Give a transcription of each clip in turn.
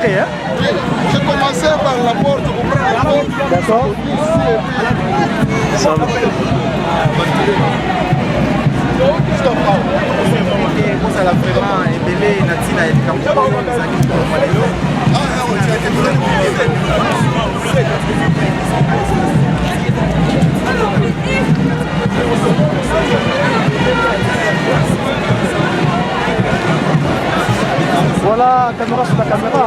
gérer, hein? Oui, j'ai commencé par la porte, vous prenez la porte. D'accord. Stop. Ça l'a vraiment ébélé, Natina et Voilà, caméra sur la caméra.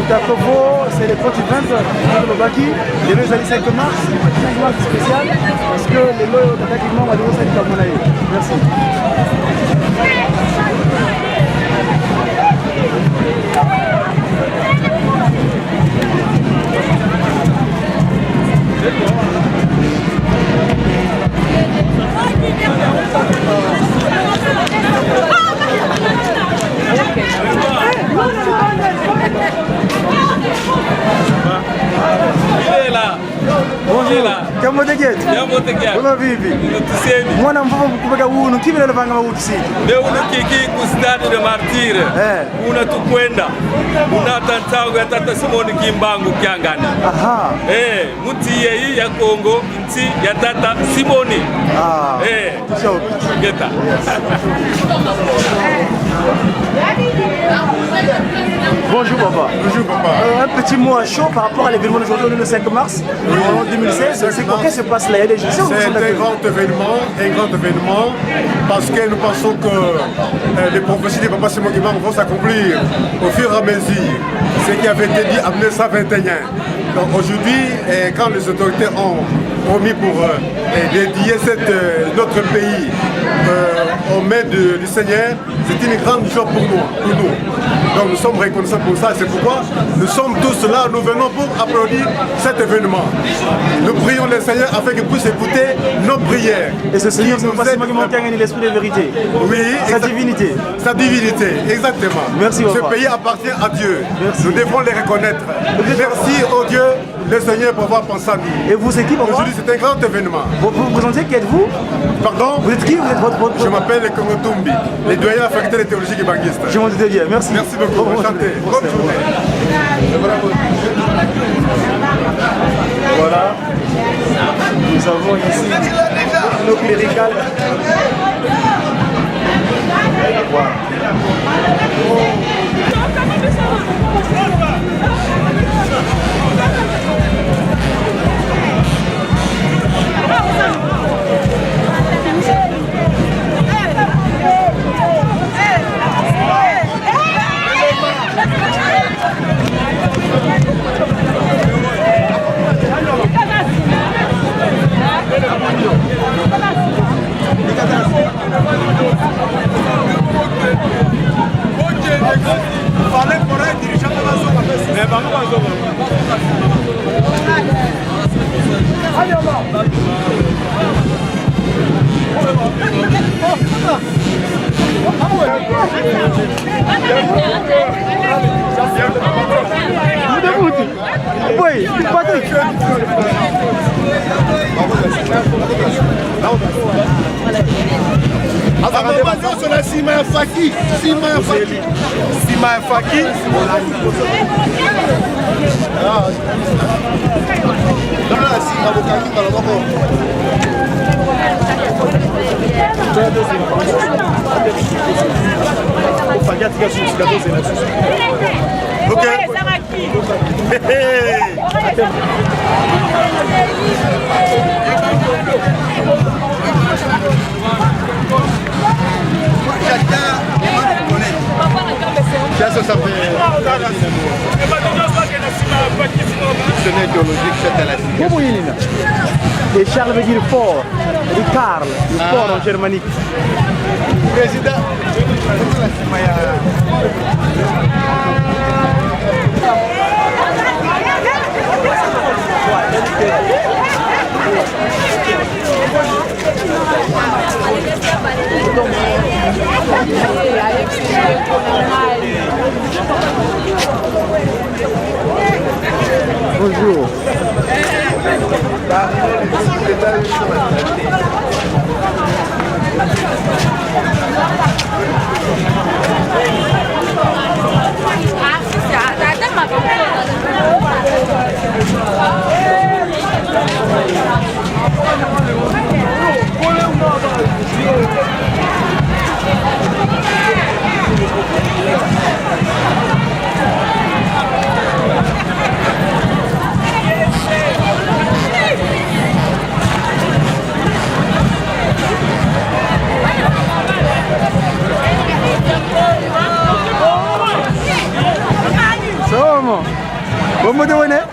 Takovo, c'est les petits 20 de Baki. Les deux années 5 mars, 5 mars spécial. Parce que les lois d'attaquement vont devoir s'être comme on a eu. Merci. Il est là. Bonjour. Comment tu es? Comment vivi? Moi, je ne sais pas si Mais on kiki kustadi de martyr. Una tukwenda. Una tantangu ya tata Simoni Kimbangu Kiangani. Aha. Muti hii ya Kongo, nchi ya tata Simoni. Geta. Bonjour papa. Bonjour papa. Un petit mot à chaud par rapport à l'événement d'aujourd'hui, le 5 mars, en 2016. C'est quoi qui se passe là? Il y a des gens. C'est un grand événement, parce que nous pensons que les prophéties de Papa Simon Kimbangu vont s'accomplir au fur et à mesure. Ce qui avait été dit en 1921. Donc aujourd'hui, quand les autorités ont promis pour dédier notre pays aux mains du Seigneur, c'est une grande joie pour nous. Donc nous sommes reconnaissants pour ça, c'est pourquoi nous sommes tous là, nous venons pour applaudir cet événement. Nous prions le Seigneur afin qu'il puisse écouter nos prières. Et ce Seigneur, c'est pas seulement qui manque l'esprit de vérité. Oui, sa divinité. Sa divinité, exactement. Merci, ce pays appartient à Dieu. Merci. Nous devons les reconnaître. Merci au Dieu, le Seigneur, pour avoir pensé à nous. Et vous, c'est qui pour aujourd'hui, c'est un grand événement. Vous présentez qui êtes-vous? Pardon? Vous êtes qui? Vous êtes votre... Je m'appelle Kongo Tumbi, les doyens affectés de théologie kibanguiste. Je m'en disais bien, merci. Merci beaucoup, enchanté. Bonne journée. Voilà, nous avons ici nos cléricales. Voilà. Oui, Patrick. Attention sur la Sima Faki. Sima Faki. Ok. Ça fait et Charles veut dire fort, et Karl, le fort en germanique. Président. Bonjour. Somo. Como de buena?